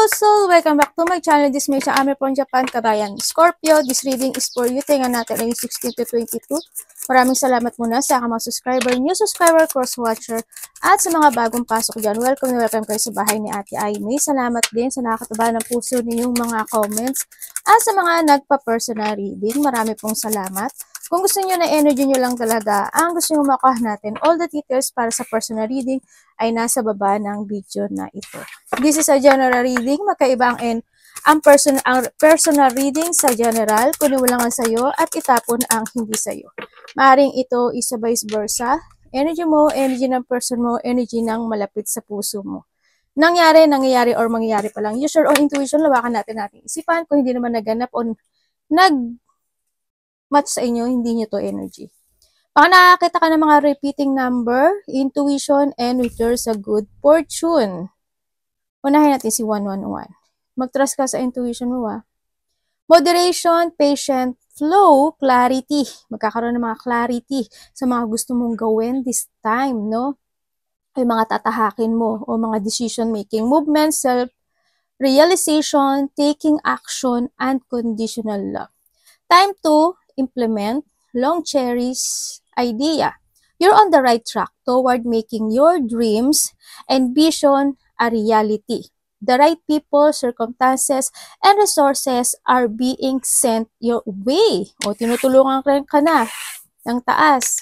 Soul! Welcome back to my channel. This is Amir from Japan, Kabayan. Scorpio, this reading is for you. Tingnan natin ay 16 to 22. Maraming salamat muna sa aking mga subscriber, new subscriber, cross-watcher, at sa mga bagong pasok dyan. Welcome na welcome kayo sa bahay ni Ate Aimee. Salamat din sa nakakataba ng puso ninyong mga comments. At sa mga nagpa-personal reading, marami pong salamat. Kung gusto niyo na energy niyo lang talaga, ang gusto niyo makuha natin, all the details para sa personal reading ay nasa baba ng video na ito. This is a general reading. Magkaiba ang personal reading sa general, kunin mo lang ang sayo at itapon ang hindi sayo. Maaring ito isa vice versa. Energy mo, energy ng person mo, energy ng malapit sa puso mo. Nangyayari or mangyayari pa lang. Use your own intuition, lawakan natin isipan. Kung hindi naman naganap o nag-match sa inyo, hindi nyo to energy. Baka nakakita ka ng mga repeating number, intuition, and return sa good fortune. Unahin natin si 111. Mag-trust ka sa intuition mo, Moderation, patient, flow, clarity. Magkakaroon ng mga clarity sa mga gusto mong gawin this time, no? Ay mga tatahakin mo o mga decision making, movement, self-realization, taking action, and conditional love. Time to implement, long cherish idea. You're on the right track toward making your dreams and vision a reality. The right people, circumstances, and resources are being sent your way. O tinutulungan ka na ng taas.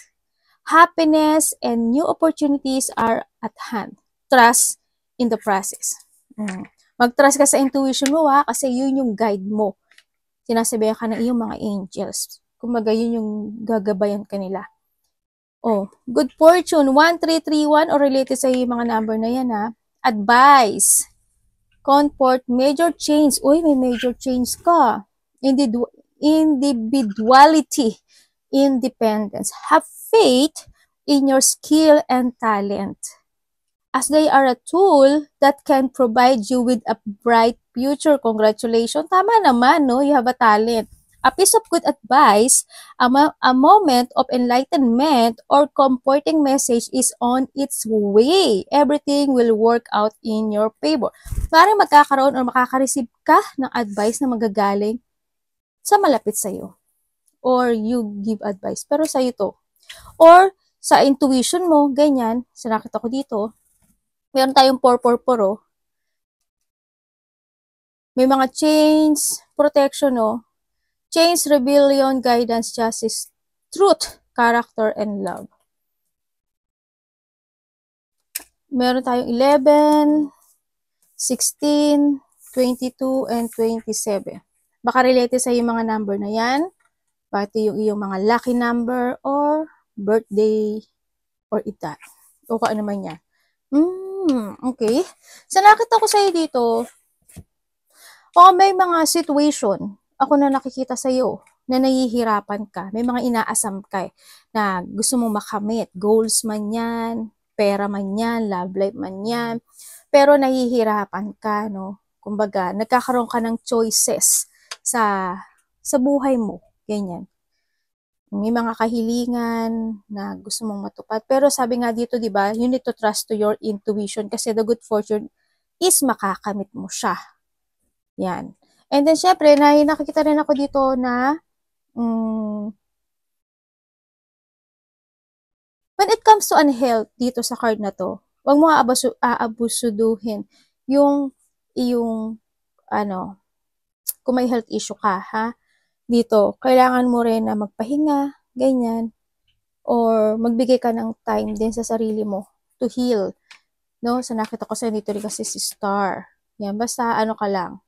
Happiness and new opportunities are at hand. Trust in the process. Mag-trust ka sa intuition mo, kasi yun yung guide mo. Sinasabihan ka ng iyong mga angels. Kumbaga yun yung gagabayan kanila. Good fortune, 1331 or related sa yung mga number na yan, Advice, comfort, major change. Uy, may major change ka. Individuality, independence. Have faith in your skill and talent, as they are a tool that can provide you with a bright future. Congratulations. Tama naman, no? You have a talent. A piece of good advice, a moment of enlightenment, or comforting message is on its way. Everything will work out in your favor. Parang magkakaroon or makaka-receive ka ng advice na magagaling sa malapit sa'yo. Or you give advice. Pero sa'yo to. Or sa intuition mo, ganyan. Sa nakita ko dito, meron tayong 444. May mga chains, protection, Change, rebellion, guidance, justice, truth, character, and love. Meron tayong 11, 16, 22, and 27. Baka related sa yung mga number na yan. Pati yung iyong mga lucky number or birthday or edad. O kung ano man yan. Okay. So nakita ko sa'yo dito, may mga situation, ako na nakikita sa'yo, na nahihirapan ka. May mga inaasam ka na gusto mong makamit. Goals man yan, pera man yan, love life man yan. Pero nahihirapan ka, no? Kumbaga, nagkakaroon ka ng choices sa buhay mo. Ganyan. May mga kahilingan na gusto mong matupad. Pero sabi nga dito, di ba, you need to trust to your intuition kasi the good fortune is makakamit mo siya. Yan. And then, syempre, nakikita rin ako dito na when it comes to unhealth dito sa card na to, huwag mo aabusuduhin yung kung may health issue ka, dito, kailangan mo rin na magpahinga, ganyan, or magbigay ka ng time din sa sarili mo to heal, no? So, nakita ko sa dito rin kasi si Star. Yan, basta ka lang.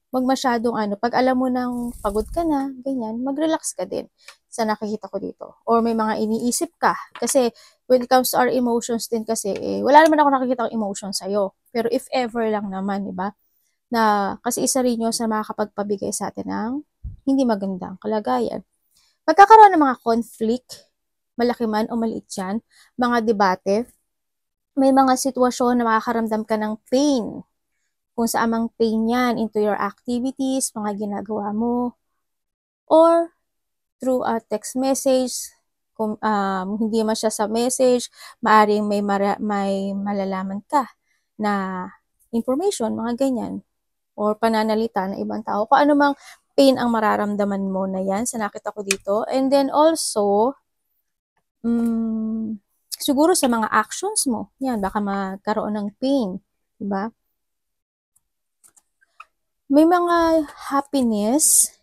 Wag masyadong pag alam mo nang pagod ka na, ganyan, mag-relax ka din sa nakikita ko dito. Or may mga iniisip ka. Kasi, when it comes to our emotions din kasi, wala naman ako nakikita ng emotion sa'yo. Pero if ever lang naman, diba? Na, kasi isa rin yun sa makakapagpabigay sa atin ng hindi magandang kalagayan. Magkakaroon ng mga conflict, malaki man o maliit yan, mga debate, may mga sitwasyon na makakaramdam ka ng pain. Kung saan mang pain yan into your activities, mga ginagawa mo, or through a text message, kung hindi man siya sa message, maaring may malalaman ka na information, mga ganyan. Or pananalita ng ibang tao. Kung ano mang pain ang mararamdaman mo na yan sa nakita ko dito. And then also, siguro sa mga actions mo, yan, baka magkaroon ng pain. Diba? May mga happiness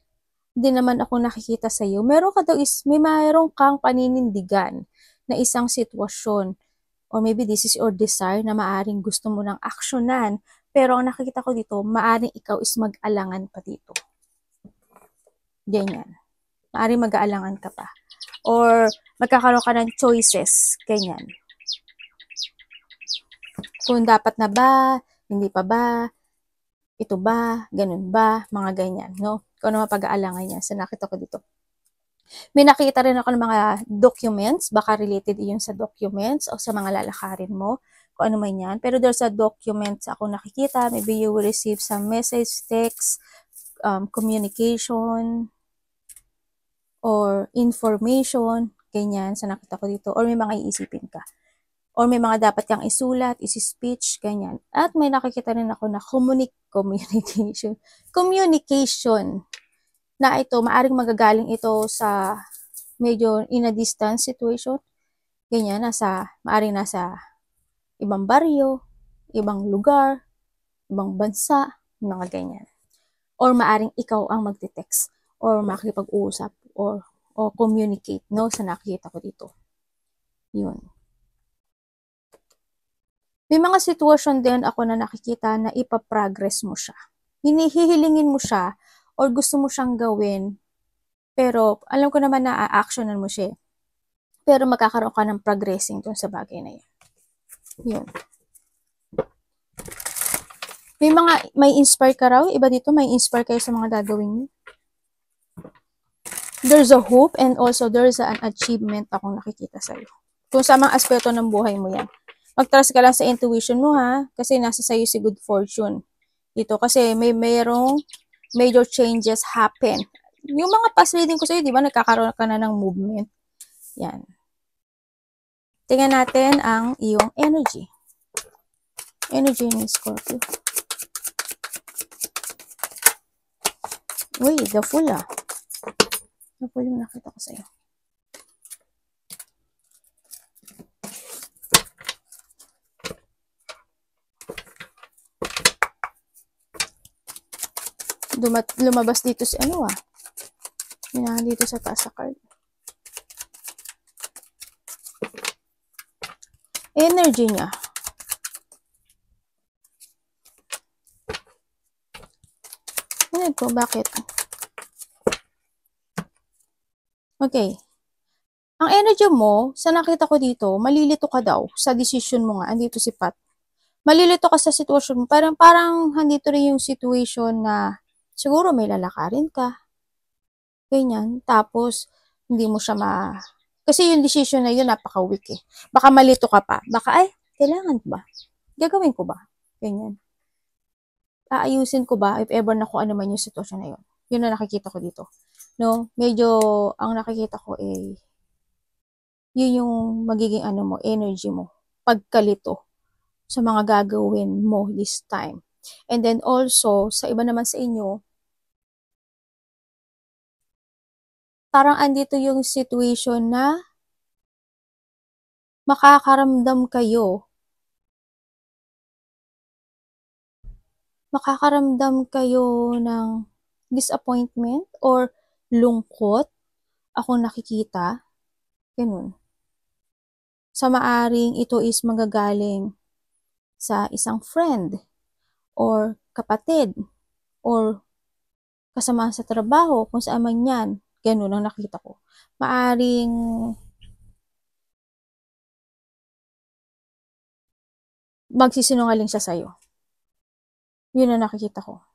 din naman ako nakikita sa iyo. Meron ka daw may mayroong kang paninindigan na isang sitwasyon or maybe this is your desire na maaring gusto mo ng aksyonan. Pero ang nakikita ko dito, maaring ikaw is mag-alangan pa dito. Ganyan. Maaring mag-aalangan ka pa. Or magkakaroon ka ng choices. Ganyan. Kung dapat na ba, hindi pa ba, ito ba, ganun ba, mga ganyan, no? Kung ano mapag-aalangan niya sa nakita ko dito. May nakita rin ako ng mga documents, baka related iyon sa documents o sa mga lalakarin mo, kung ano man yan. Pero there's a documents ako nakikita, maybe you will receive some message, text, communication, or information, ganyan, sa nakita ko dito. Or may mga iisipin ka. Or may mga dapat kang isulat, isi-speech, ganyan. At may nakikita rin ako na communication. Communication na ito, maaring magagaling ito sa medyo in a distance situation. Ganyan, maaring nasa ibang baryo, ibang lugar, ibang bansa, mga ganyan. Or maaring ikaw ang magte-text or makikipag-uusap or communicate, no, sa nakikita ko dito. Yun. May mga sitwasyon din ako na nakikita na ipaprogress mo siya. Hinihilingin mo siya or gusto mo siyang gawin, pero alam ko naman na a-actionan mo siya. Pero magkakaroon ka ng progressing dun sa bagay na yan. Yun. May inspire ka raw? Iba dito, may inspire kayo sa mga gagawin niyo. There's a hope and also there's an achievement akong nakikita sa'yo. Kung sa mga aspeto ng buhay mo yan. Mag-trust ka lang sa intuition mo ha, kasi nasa sa'yo si good fortune. Dito, kasi mayroong major changes happen. Yung mga past reading ko sa'yo, di ba, nagkakaroon ka na ng movement. Yan. Tingnan natin ang iyong energy. Energy ni Scorpio. Uy, the Fool ah. The Fool yung nakita ko sa'yo. Lumabas dito si ano ah. Yun dito sa taas sa card. Energy niya. Ano ko? Bakit? Okay. Ang energy mo, sa nakita ko dito, malilito ka daw sa decision mo nga. Andito si Pat. Malilito ka sa sitwasyon mo. Parang andito rin yung situation na siguro may lalakarin ka. Ganyan. Tapos, hindi mo siya kasi yung decision na yun, napaka-weak eh. Baka malito ka pa. Baka, kailangan ba? Gagawin ko ba? Ganyan. Aayusin ko ba if ever na kung ano man yung sitwasyon na yun. Yun na nakikita ko dito. No? Medyo, ang nakikita ko yun yung magiging energy mo. Pagkalito sa mga gagawin mo this time. And then also, sa iba naman sa inyo, parang andito yung situation na makakaramdam kayo ng disappointment or lungkot. Ako nakikita. Ganun. Sa maaring ito is magagaling sa isang friend or kapatid or kasama sa trabaho, kung saan man yan. Ganun ang nakita ko. Maaring magsisinungaling siya sa'yo. Yun ang nakikita ko.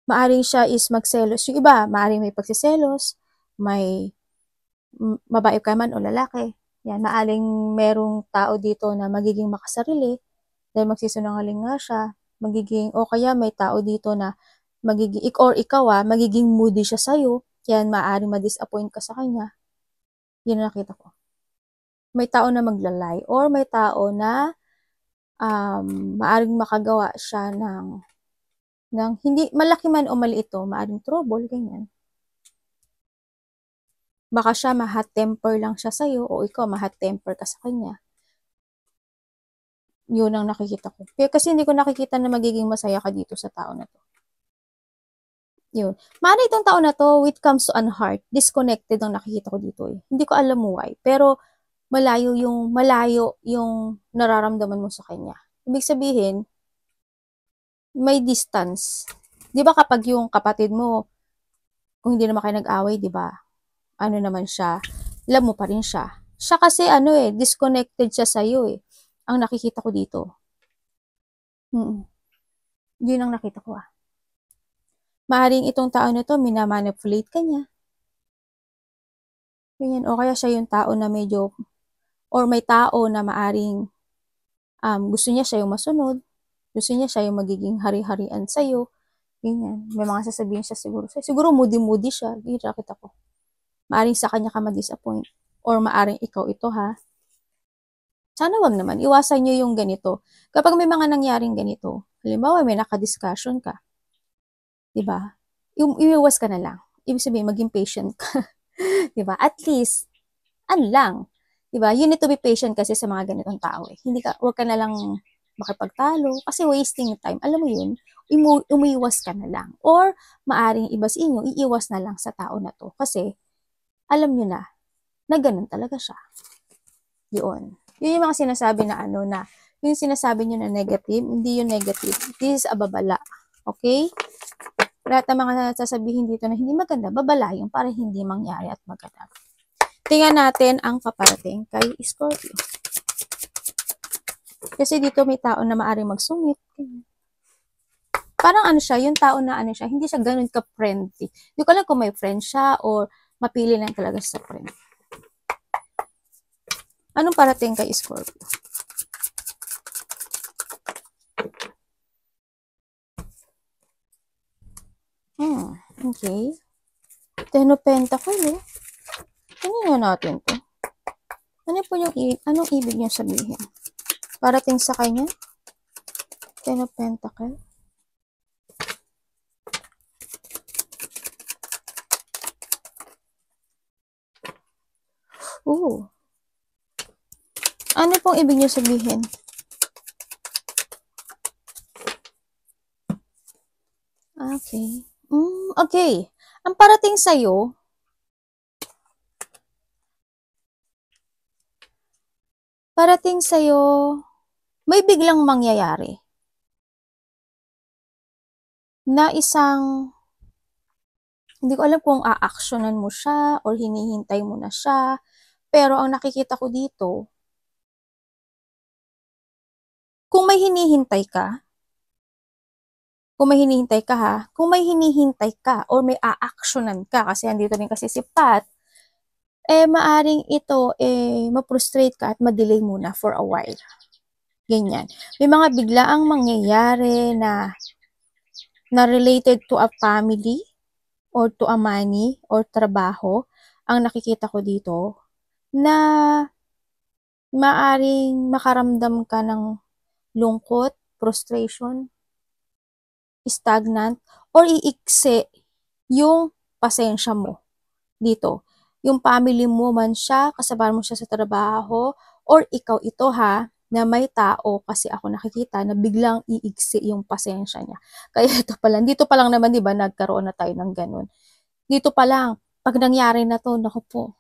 Maaring siya is magselos. Yung iba, maaring may pagsiselos, may babae ka man o lalaki. Yan, maaring merong tao dito na magiging makasarili dahil magsisinungaling nga siya. O kaya may tao dito na magiging moody siya sa'yo. Yan, maaring ma-disappoint ka sa kanya. Yun ang nakita ko. may tao na maglalay or may tao na maaring makagawa siya ng hindi malaki man o maliit ito, maaring trouble, ganyan. Baka siya ma-hot temper lang siya sa'yo o ikaw ma-hot temper ka sa kanya. Yun ang nakikita ko. Kasi hindi ko nakikita na magiging masaya ka dito sa tao na to. Yun. Maaaring itong tao na to, when it comes to heart, disconnected ang nakikita ko dito eh. Hindi ko alam why. Pero malayo yung nararamdaman mo sa kanya. Ibig sabihin, may distance. Di ba kapag yung kapatid mo, kung hindi naman kayo nag-away, di ba? Ano naman siya, love mo pa rin siya. Siya kasi disconnected siya sa'yo eh. Ang nakikita ko dito. Yun ang nakita ko ah. Maaring itong tao na to, minamanipulate ka niya. Ganyan. O kaya siya yung tao na medyo, or may tao na maaring gusto niya siya yung masunod. Gusto niya siya yung magiging hari-harian sa'yo. Ganyan. May mga sasabihin siya siguro. Siguro moody-moody siya. Ganyan nakita ko. Maaring sa kanya ka ma-disappoint. Or maaring ikaw ito ha. Sana wag naman. Iwasan nyo yung ganito. Kapag may mga nangyaring ganito, halimbawa may nakadiscussion ka. Diba? Iwas ka na lang. Ibig sabihin, maging patient ka. Diba? At least, lang. Diba? You need to be patient kasi sa mga ganitong tao eh. Huwag ka na lang makipagtalo kasi wasting time. Alam mo yun, umiiwas ka na lang. Or, maaring iba sa inyo, iiwas na lang sa tao na to. Kasi, alam nyo na ganun talaga siya. Yun. Yun yung mga sinasabi na yung sinasabi nyo na negative, hindi yung negative. This is a babala. Okay? Lahat ng mga sasabihin dito na hindi maganda, babala yung para hindi mangyari at maganda. Tingnan natin ang paparating kay Scorpio. Kasi dito may tao na maaaring magsungit. Parang siya, yung tao na siya, hindi siya ganun ka-friendly. Hindi ko alam kung may friend siya or mapili lang talaga sa friend. Anong parating kay Scorpio? Okay. Ten of Pentacles, Tingnan natin to. Anong ibig niya sabihin? Parating sa kanya? Ten of Pentacles. Ano pong ibig niyo sabihin? Okay. Okay. Ang parating sa'yo, may biglang mangyayari na isang, hindi ko alam kung a-actionan mo siya or hinihintay mo na siya, pero ang nakikita ko dito, kung may hinihintay ka or may a-actionan ka, kasi andito rin kasi si Pat, maaring ito, ma-frustrate ka at ma-delay muna for a while. Ganyan. May mga biglaang mangyayari na related to a family or to a money or trabaho ang nakikita ko dito na maaring makaramdam ka ng lungkot, frustration, stagnant, or iiksi yung pasensya mo dito. Yung family mo man siya, kasama mo siya sa trabaho, or ikaw ito ha, na may tao kasi ako nakikita na biglang iiksi yung pasensya niya. Kaya dito pa lang naman, di ba, nagkaroon na tayo ng ganun. Dito pa lang, pag nangyari na to, naku po,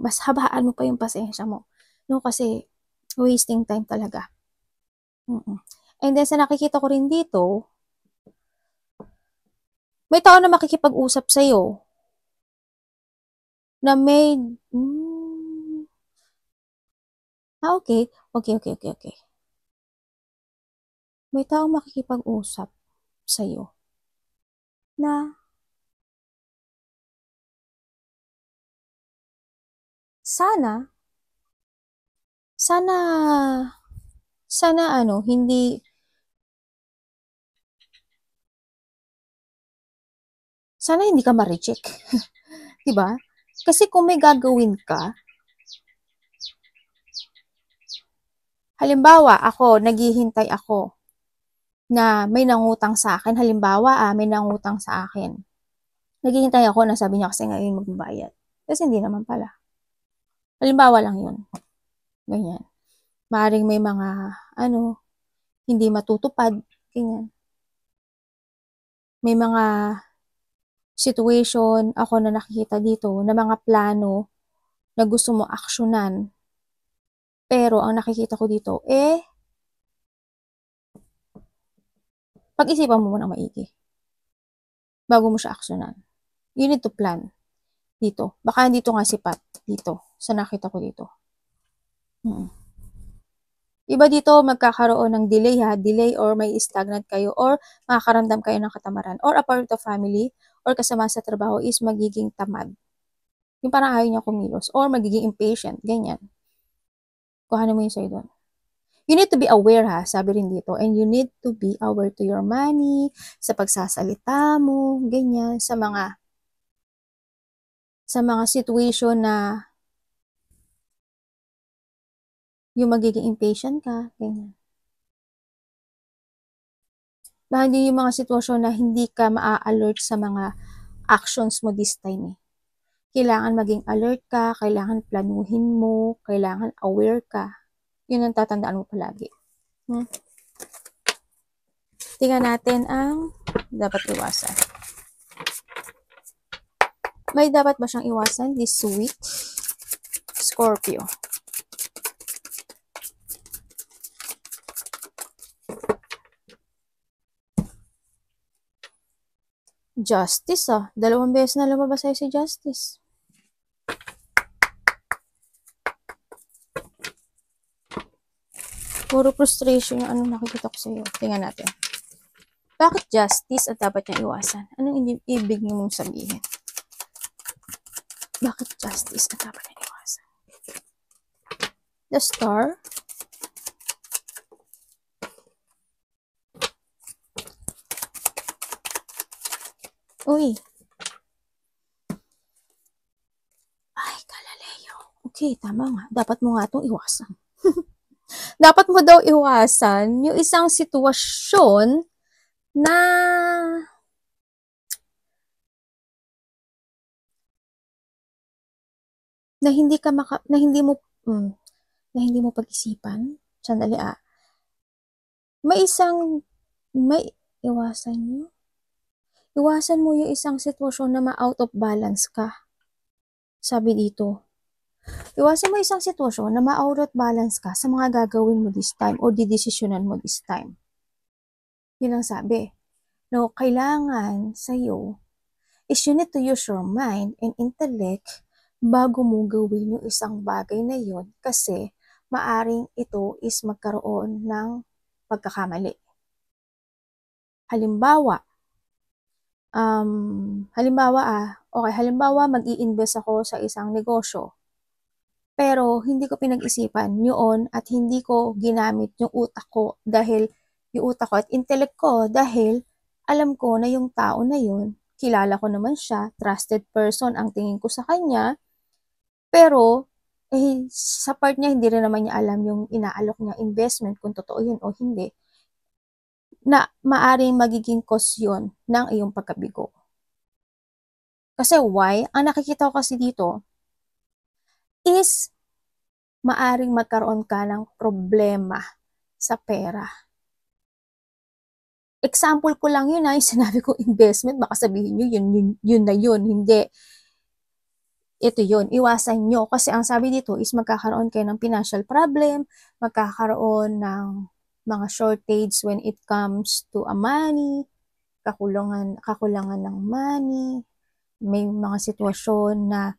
mas habaan mo pa yung pasensya mo. No, kasi wasting time talaga. And then sa nakikita ko rin dito, may tao na makikipag-usap sa'yo na may okay. May taong makikipag-usap sa'yo na sana hindi ka ma-reject. Diba? Kasi kung may gagawin ka, Halimbawa, naghihintay ako na may nangutang sa akin. Halimbawa, may nangutang sa akin. Naghihintay ako na sabi niya kasi ngayon magbabayad. Kasi hindi naman pala. Halimbawa lang yun. Ganyan. Maaaring may mga, hindi matutupad. Ganyan. May mga situation ako na nakikita dito na mga plano na gusto mo aksyonan. Pero ang nakikita ko dito, pag-isipan mo muna maigi. Bago mo siya aksyonan. You need to plan. Dito. Baka dito nga sipat. Dito. Sa nakita ko dito. Iba dito magkakaroon ng delay delay or may stagnant kayo or makakaramdam kayo ng katamaran or a part of the family or kasama sa trabaho is magiging tamad. Yung parang ayaw niya kumilos or magiging impatient, ganyan. Kuhanin mo yun sa'yo doon. You need to be aware sabi rin dito, and you need to be aware to your money, sa pagsasalita mo, ganyan, sa mga situation na yung magiging impatient ka, ganyan. Hindi yung mga sitwasyon na hindi ka maa-alert sa mga actions mo this time Kailangan maging alert ka, kailangan planuhin mo, kailangan aware ka. Yun ang tatandaan mo palagi. Tingnan natin ang dapat iwasan. May dapat ba siyang iwasan this week? Scorpio. Justice Dalawang beses na lumabas sa'yo si Justice. Puro frustration yung nakikita ko sa'yo. Tingnan natin. Bakit justice at dapat niyang iwasan? Anong ibig niyo mong sabihin? Bakit justice at dapat niyang iwasan? The Star. Uy. Ay, Galileo. Okay, tama nga. Dapat mo nga itong iwasan. Dapat mo daw iwasan yung isang sitwasyon na hindi mo pag-isipan. Sandali may iwasan nyo. Iwasan mo yung isang sitwasyon na ma-out of balance ka. Sabi dito. Iwasan mo isang sitwasyon na ma-out of balance ka sa mga gagawin mo this time o didesisyonan mo this time. Yun ang sabi. No, kailangan sa'yo is you need to use your mind and intellect bago mo gawin yung isang bagay na yun kasi maaring ito is magkaroon ng pagkakamali. Halimbawa, mag-i-invest ako sa isang negosyo. Pero hindi ko pinag-isipan yun at hindi ko ginamit yung utak ko at intellect ko dahil alam ko na yung tao na yun, kilala ko naman siya, trusted person ang tingin ko sa kanya, pero sa part niya hindi rin naman niya alam yung inaalok niya investment kung totoo yun o hindi, na maaring magiging cause yun ng iyong pagkabigo. Kasi why? Ang nakikita ko kasi dito is maaring magkaroon ka ng problema sa pera. Example ko lang yun yung sinabi ko investment, baka sabihin nyo yun na yun, hindi. Ito yun, iwasan nyo. Kasi ang sabi dito is magkakaroon kayo ng financial problem, magkakaroon ng mga shortage when it comes to a money, kakulangan ng money, may mga sitwasyon na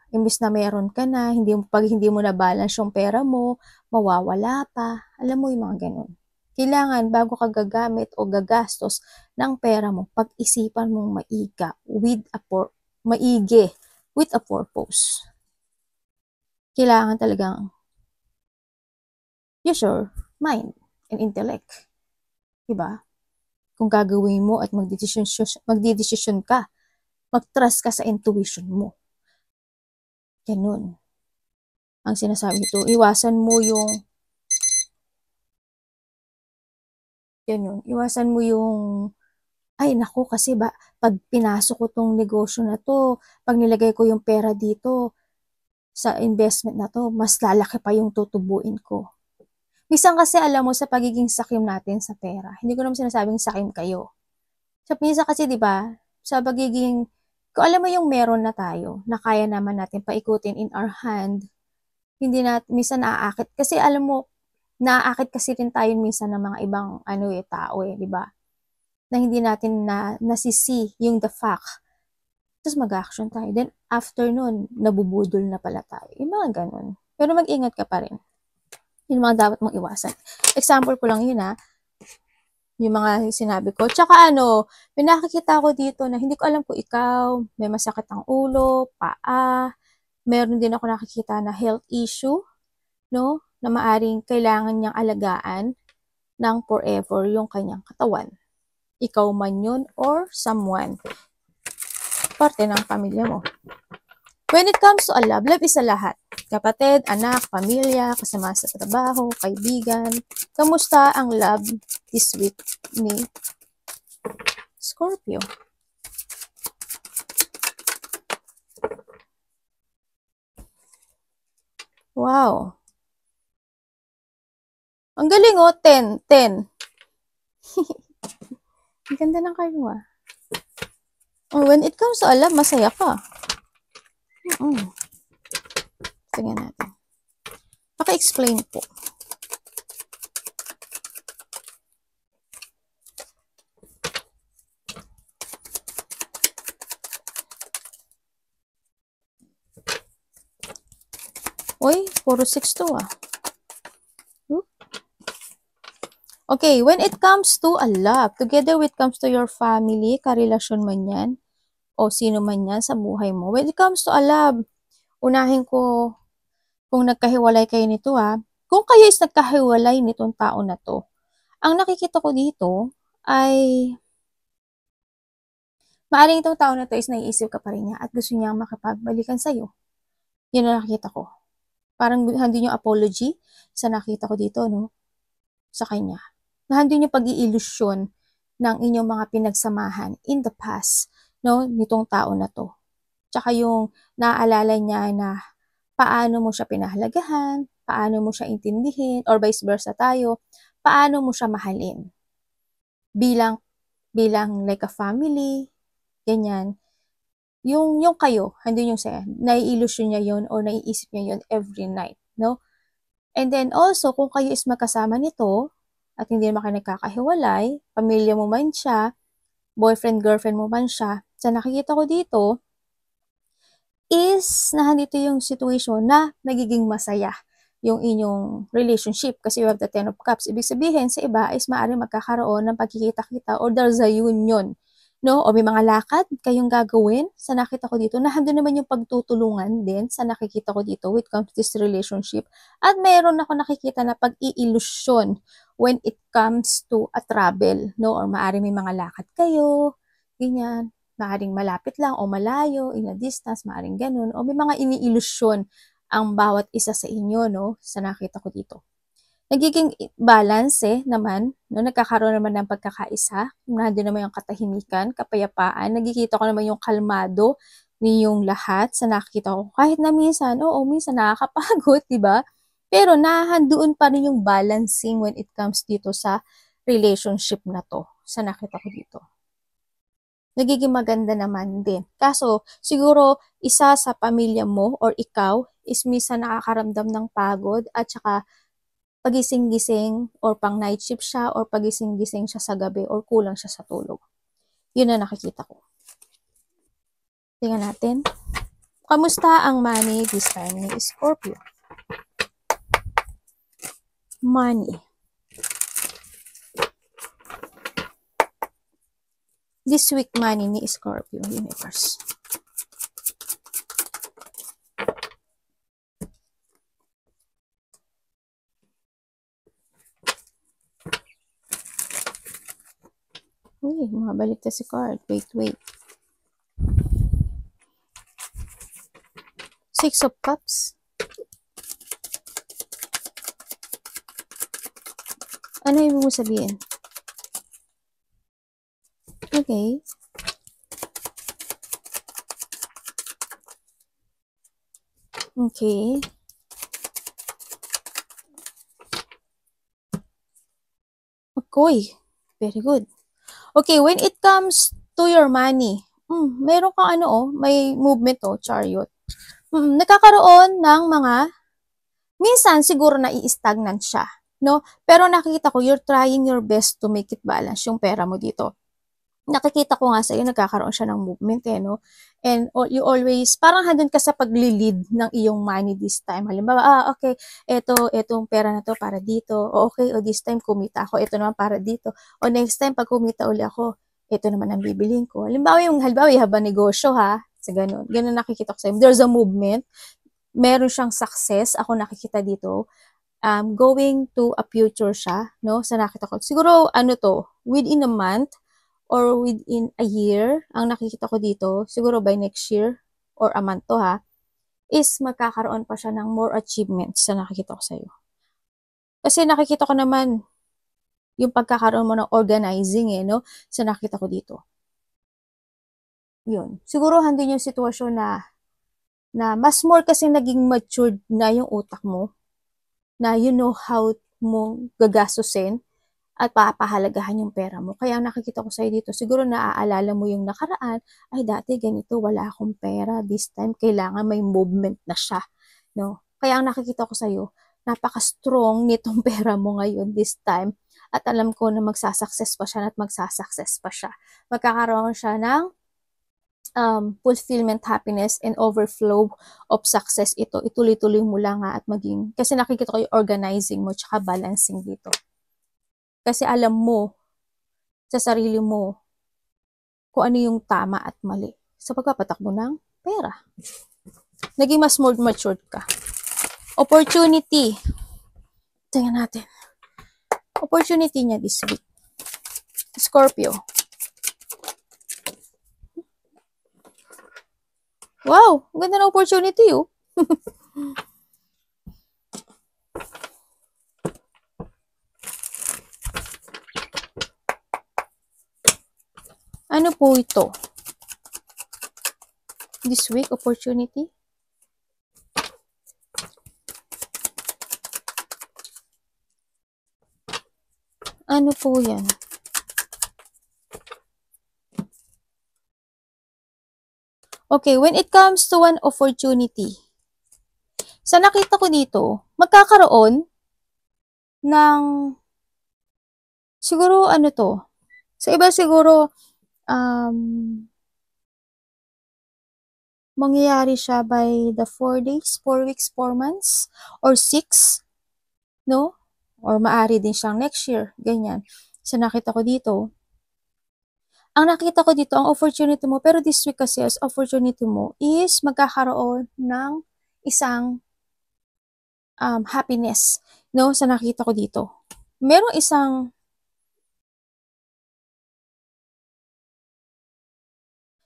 imbis na meron ka na, pag hindi mo na balance yung pera mo, mawawala pa. Alam mo yung mga ganun. Kailangan bago ka gagamit o gagastos ng pera mo, pag-isipan mong maigi with a purpose. Kailangan talagang use your mind and intellect. Diba? Kung gagawin mo at magdidesisyon ka, mag-trust ka sa intuition mo. Ganun. Ang sinasabi ito, iwasan mo yung, iwasan mo yung, ay naku, kasi ba, pag pinasok ko tong negosyo na to, pag nilagay ko yung pera dito, sa investment na to, mas lalaki pa yung tutubuin ko. Minsan kasi alam mo sa pagiging sakim natin sa pera, hindi ko naman sinasabing sakim kayo. So, minsan kasi 'di ba, sa pagiging kung alam mo yung meron na tayo, na kaya naman natin paikutin in our hand, hindi na minsan naaakit kasi alam mo, naaakit kasi rin tayo minsan ng mga ibang tao 'di ba? Na hindi natin na nasisi yung the fact. Tapos mag-action tayo. Then after nun, nabubudol na pala tayo. Yung mga ganun. Pero mag-ingat ka pa rin. Yung mga dapat mong iwasan. Example ko lang yun yung mga sinabi ko. Tsaka may nakikita ko dito na hindi ko alam kung ikaw, may masakit ang ulo, paa, meron din ako nakikita na health issue, no? Na maaring kailangan niyang alagaan ng forever yung kanyang katawan. Ikaw man yun or someone. Parte ng pamilya mo. When it comes to love is sa lahat. Kapatid, anak, pamilya, kasama sa trabaho, kaibigan. Kamusta ang love this week ni Scorpio? Wow. Ang galing 10, 10. Ang ganda ng card mo when it comes to love, masaya ka. Tingnan natin. Paki-explain po. Uy, puro 6 to Okay, when it comes to love, together when it comes to your family, karelasyon man yan, o sino man yan sa buhay mo, when it comes to love, unahin ko kung nagkahiwalay kayo nito kung kayo is nagkahiwalay nitong tao na to, ang nakikita ko dito ay maaring itong tao na to is naiisip ka pa rin niya at gusto niyang makapagbalikan sa'yo. Yun ang nakikita ko. Parang handin yung apology sa nakita ko dito, no? Sa kanya. Handin yung pag-iilusyon ng inyong mga pinagsamahan in the past, no? Nitong tao na to. Tsaka yung naaalala niya na paano mo siya pinahalagahan, paano mo siya intindihin, or vice versa tayo, paano mo siya mahalin. Bilang like a family, ganyan. Yung kayo, hindi yung saya, nai-illusion niya yun or naiisip niya yun every night, no? And then also, kung kayo is magkasama nito, at hindi naman kayo nagkakahiwalay, pamilya mo man siya, boyfriend, girlfriend mo man siya, sa nakikita ko dito, is nandito yung situation na nagiging masaya yung inyong relationship kasi you have the 10 of Cups. Ibig sabihin, sa iba is maaaring magkakaroon ng pagkikita-kita or there's a union, no? O may mga lakad kayong gagawin sa nakita ko dito na handun naman yung pagtutulungan din sa nakikita ko dito with comes this relationship. At mayroon ako nakikita na pag-iilusyon when it comes to a travel, no? Or maaaring may mga lakad kayo, ganyan. Maaaring malapit lang o malayo, in a distance, maaaring ganun. O may mga iniilusyon ang bawat isa sa inyo, no? Sa nakita ko dito. Nagiging balance naman, no? Nagkakaroon naman ng pagkakaisa. Nandun naman yung katahimikan, kapayapaan. Nagkikita ko naman yung kalmado ninyong lahat sa nakikita ko. Kahit na minsan, minsan nakakapagod, di ba? Pero nahandoon pa rin yung balancing when it comes dito sa relationship na to, sa nakita ko dito. Nagiging maganda naman din. Kaso, siguro, isa sa pamilya mo or ikaw is minsan nakakaramdam ng pagod at saka pagising-gising or pang night shift siya or pagising-gising siya sa gabi or kulang siya sa tulog. Yun na nakikita ko. Tingnan natin. Kamusta ang money this time ni Scorpio? Money. This week money ni Scorpio Universe. Uy, mabalik na si card. Wait. 6 of Cups. Ano yung mo sabihin? Okay. Okay. Okay. Very good. Okay, when it comes to your money, meron kang may movement chariot. Nagkakaroon ng mga, minsan siguro nai-stagnant siya, no? Pero nakikita ko, you're trying your best to make it balance yung pera mo dito. Nakikita ko nga sa'yo, nagkakaroon siya ng movement no? And you always, parang handun ka sa pagli-lead ng iyong money this time. Halimbawa, okay, etong pera na to para dito. O okay, this time kumita ako, ito naman para dito. O next time, pag kumita uli ako, ito naman ang bibiliin ko. Halimbawa, you have a negosyo sa ganun. Ganun nakikita ko sa'yo. There's a movement. Meron siyang success. Ako nakikita dito. Going to a future siya, no? Sa nakita ko. Siguro, within a month, or within a year, ang nakikita ko dito, siguro by next year, or a month is magkakaroon pa siya ng more achievements sa nakikita ko sa'yo. Kasi nakikita ko naman, yung pagkakaroon mo ng organizing no? Sa nakikita ko dito. Yun. Siguro handun yung sitwasyon na mas more kasi naging matured na yung utak mo, na you know how mo gagastusin, at papahalagahan yung pera mo. Kaya nakikita ko sa'yo dito, siguro naaalala mo yung nakaraan, ay dati ganito, wala akong pera. This time, kailangan may movement na siya. No? Kaya ang nakikita ko sa'yo, napaka-strong nitong pera mo ngayon this time. At alam ko na magsasucess pa siya at magsasucess pa siya. Magkakaroon siya ng fulfillment, happiness, and overflow of success ito. Ituloy-tuloy mo lang at maging, kasi nakikita ko yung organizing mo tsaka balancing dito. Kasi alam mo sa sarili mo kung ano yung tama at mali sa pagpapatakbo ng pera. Naging mas more matured ka. Opportunity. Tingnan natin. Opportunity niya this week. Scorpio. Wow! Ang ganda ng opportunity Ano po ito? This week, opportunity? Ano po yan? Okay, when it comes to an opportunity, sa nakita ko dito, magkakaroon ng, siguro sa iba siguro, mangyayari siya by the 4 days, 4 weeks, 4 months, or 6, no? Or maari din siyang next year, ganyan. So, nakita ko dito, ang nakita ko dito, ang opportunity mo, pero this week kasi as opportunity mo is magkakaroon ng isang happiness, no? Sa nakita ko dito. Merong isang,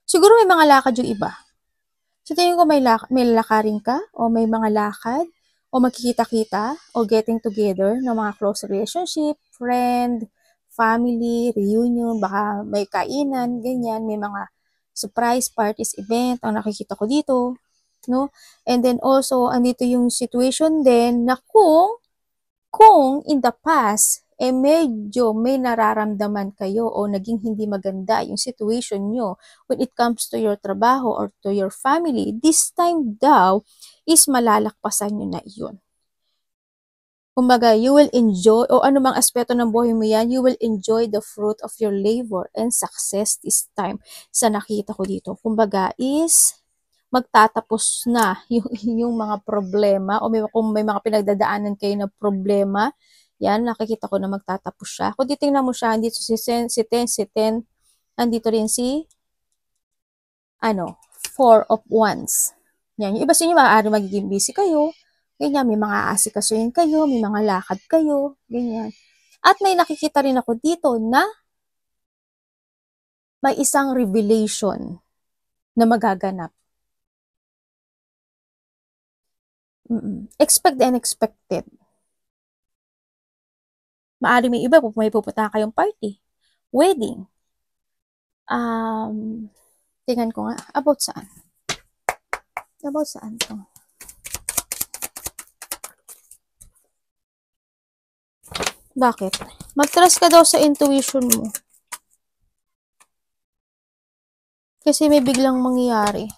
siguro may mga lakad yung iba. So, tingin ko may lakarin ka, o may mga lakad, o magkikita-kita, o getting together ng mga close relationship, friend, family, reunion, baka may kainan, ganyan, may mga surprise parties, event, ang nakikita ko dito, no? And then also, andito yung situation din na kung in the past, medyo may nararamdaman kayo o naging hindi maganda yung situation nyo when it comes to your trabaho or to your family, this time daw is malalakpasan nyo na iyon. Kumbaga, you will enjoy, o anumang aspeto ng buhay mo yan, you will enjoy the fruit of your labor and success this time. Sa nakita ko dito, kumbaga is magtatapos na yung mga problema o kung may mga pinagdadaanan kayo na problema, yan, nakikita ko na magtatapos siya. Kung titingnan mo siya, andito si 10, andito rin si, 4 of Wands. Yan, yung iba sa inyo, maaari magiging busy kayo, ganyan, may mga aasikasuhin kayo, may mga lakad kayo, ganyan. At may nakikita rin ako dito na may isang revelation na magaganap. Expect the unexpected. Maaari may iba, may pupunta kayong party, wedding. Tingnan ko nga, about saan? About saan to? Bakit? Mag-trust ka daw sa intuition mo. Kasi may biglang mangyayari.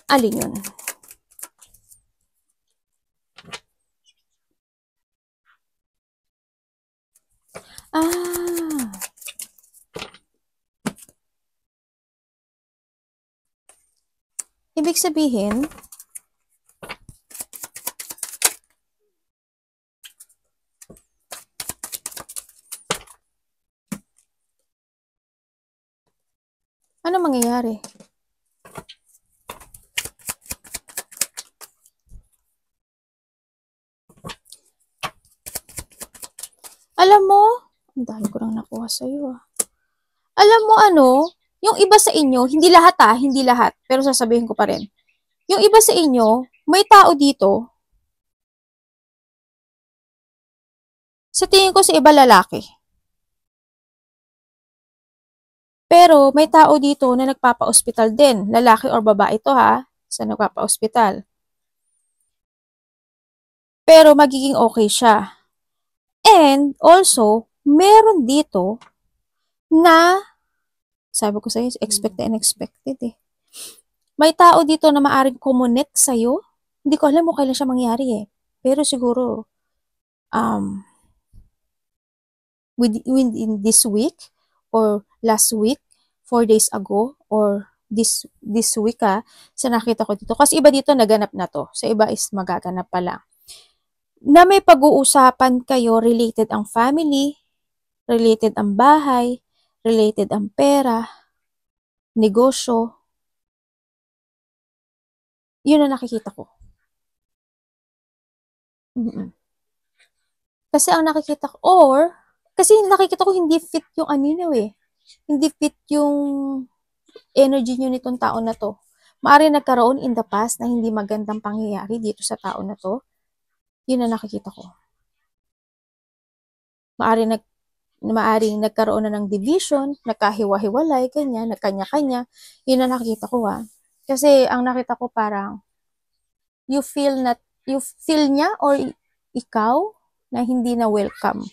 Alin yun? Ibig sabihin, ano mangyayari? Alam mo, ang dami ko lang nakuha sa'yo ah. Alam mo ano, yung iba sa inyo, hindi lahat hindi lahat, pero sasabihin ko pa rin. Yung iba sa inyo, may tao dito, sa tingin ko sa iba lalaki. Pero may tao dito na nagpapa-hospital din, lalaki or babae to ha, sa nagpapa-hospital. Pero magiging okay siya. And also, meron dito na, sabi ko sa'yo, expected and unexpected eh. May tao dito na maaring kumonek sa'yo. Hindi ko alam mo kailan siya mangyari eh. Pero siguro, within this week, or last week, 4 days ago, or this week sa nakita ko dito. Kasi iba dito naganap na to. Sa iba is magaganap pa lang. Na may pag-uusapan kayo, related ang family, related ang bahay, related ang pera, negosyo. Yun ang nakikita ko. Kasi ang nakikita ko, kasi nakikita ko hindi fit yung anino eh. Hindi fit yung energy nyo nitong tao na to. Maari nagkaroon in the past na hindi magandang pangyayari dito sa tao na to. Yun ang nakikita ko. Maaring nagkaroon na ng division, nagkahiwa-hiwalay, ganyan, nagkanya-kanya. Yun ang nakikita ko Kasi ang nakita ko parang, you feel niya or ikaw na hindi na welcome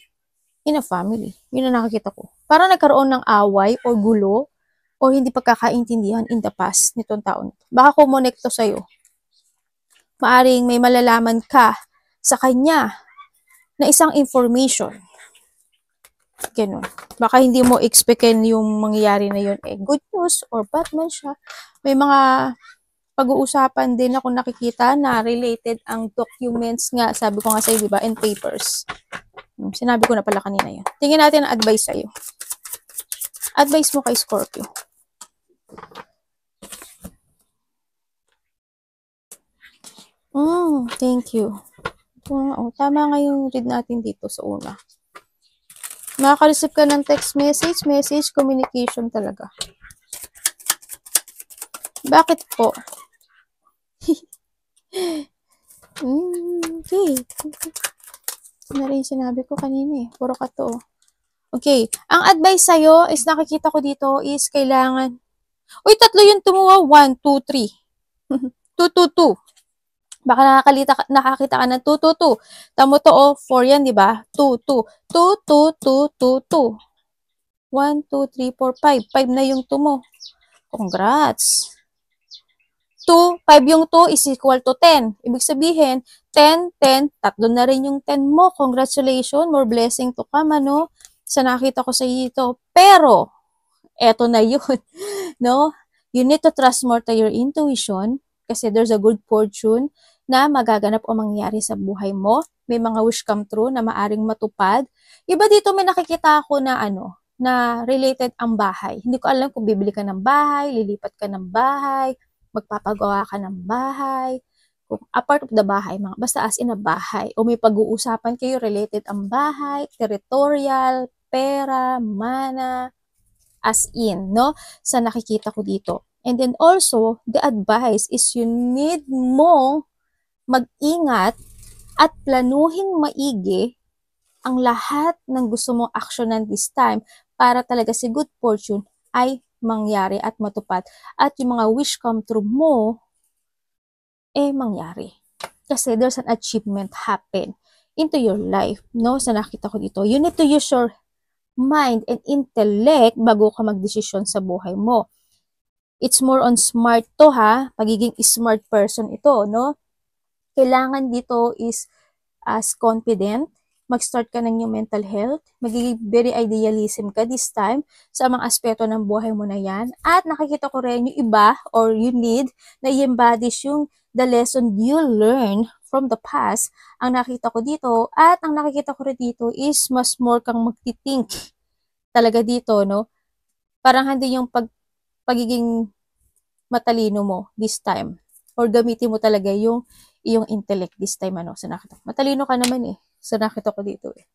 in a family. Yun ang nakikita ko. Parang nagkaroon ng away or gulo or hindi pagkakaintindihan in the past nitong taon. Baka kumonekto sa'yo. Maaring may malalaman ka sa kanya na isang information. Ganun. Baka hindi mo expectin yung mangyayari na yun good news or bad man siya. May mga pag-uusapan din ako nakikita na related ang documents nga, sabi ko nga sa'yo, diba, and papers. Sinabi ko na pala kanina yun. Tingnan natin ang advice sa'yo. Advice mo kay Scorpio. Thank you. Tama nga yung read natin dito sa una. Makaka-receive ka ng text message, communication talaga. Bakit po? Okay. Na rin sinabi ko kanina puro ka to. Okay. Ang advice sa'yo is nakikita ko dito is kailangan, tatlo yung tumuha. 1, 2, 3. 2, 2, 2. Baka nakakita ka ng 2, 2, 2. Tamo to 4 yan, di ba? 2, 2. 2, 2, 2, 2, 2. 1, 2, 3, 4, 5. 5 na yung tumo. Congrats. 2, 5 yung 2 is equal to 10. Ibig sabihin, 10, 10, tatlo na rin yung 10 mo. Congratulations, more blessing to come, ano? Sa nakita ko sa dito. Pero, eto na yun, no? You need to trust more to your intuition kasi there's a good fortune na magaganap o mangyayari sa buhay mo. May mga wish come true na maaring matupad. Iba dito may nakikita ako na na related ang bahay. Hindi ko alam kung bibili ka ng bahay, lilipat ka ng bahay, magpapagawa ka ng bahay, kung apart of the bahay, basta as in a bahay, o may pag-uusapan kayo related ang bahay, territorial, pera, mana, as in, no? Sa nakikita ko dito. And then also, the advice is you need mong mag-ingat at planuhin maigi ang lahat ng gusto mong aksyonan this time para talaga si good fortune ay mangyari at matupad at yung mga wish come true mo mangyari. Kasi there's an achievement happen into your life, no? Sa nakita ko dito, you need to use your mind and intellect bago ka magdesisyon sa buhay mo. It's more on smart to ha, pagiging smart person ito, no? Kailangan dito is as confident, mag-start ka ng new mental health, magiging very idealism ka this time sa mga aspeto ng buhay mo na yan. At nakikita ko rin yung iba or you need na i-embodish yung the lesson you learn from the past. Ang nakita ko dito at ang nakikita ko rin dito is mas more kang magti-think talaga dito, no? Parang hindi yung pagiging matalino mo this time or gamitin mo talaga yung iyong intellect this time, ano, sa nakita. Matalino ka naman eh. Sa nakita ko dito eh.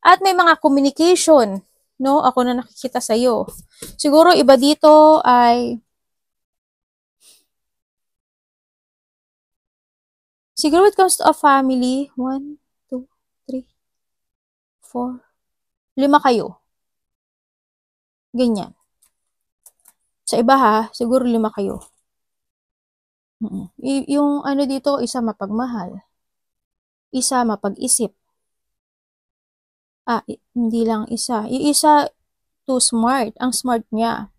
At may mga communication, no? Ako na nakikita sa'yo. Siguro iba dito ay siguro it comes to a family. 1, 2, 3, 4, 5 kayo. Ganyan. Sa iba ha, siguro 5 kayo. Yung ano dito, isa mapagmahal. Isa mapag-isip. Hindi lang isa. Yung isa, too smart. Ang smart niya.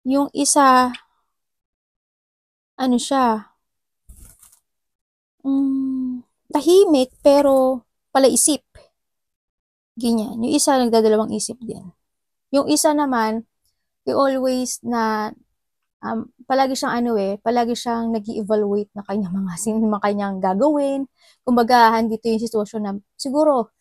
Yung isa, ano siya, tahimik, pero palaisip. Ganyan. Yung isa, nagdadalawang isip din. Yung isa naman, he always na, palagi siyang palagi siyang nag-evaluate na kanyang mga kanyang gagawin. Kumbaga, dito yung sitwasyon na, siguro,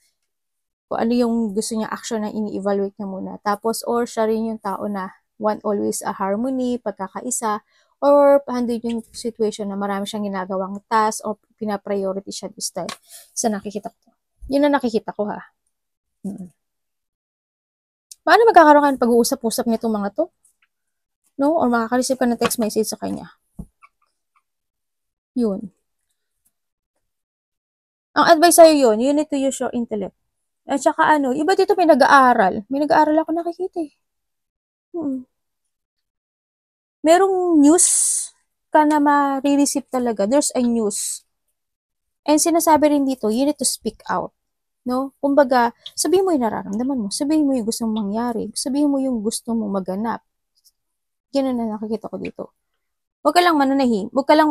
kung ano yung gusto niya action na ini-evaluate niya muna. Tapos, or siya rin yung tao na want always a harmony, pagkakaisa, or handle yung situation na marami siyang ginagawang task o pinapriority siya this time. Sa nakikita ko. Yun na nakikita ko ha. Paano magkakaroon ka ng pag-uusap-usap nitong mga to? No? Or makaka-receive ka ng text message sa kanya. Yun. Ang advice sa'yo yun, you need to use your intellect. At saka iba dito may nag-aaral. May nag-aaral ako nakikita eh. Merong news ka na ma-receive talaga. There's a news. And sinasabi rin dito, you need to speak out. No? Kumbaga, sabihin mo yung nararamdaman mo. Sabihin mo yung gusto mong mangyari. Sabihin mo yung gusto mong maganap. Yan na nakikita ko dito. Huwag ka lang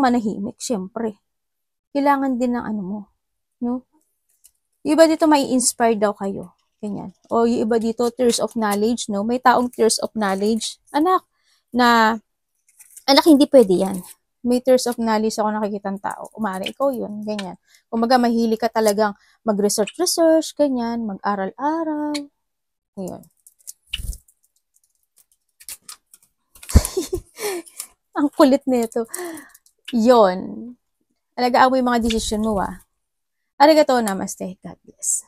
manahimik, syempre. Kailangan din ng mo. No? Yung iba dito may inspire daw kayo. Ganyan. O yung iba dito, tears of knowledge, no? May taong tears of knowledge. Anak, hindi pwede yan. May tears of knowledge ako nakikita ng tao. Umari, ikaw yun. Ganyan. Kumaga, mahili ka talagang mag-research, ganyan, mag-aral-aral. Ngayon. Ang kulit nito. Yon. Alagaan mo yung mga decision mo, Arigatou namaste. God bless.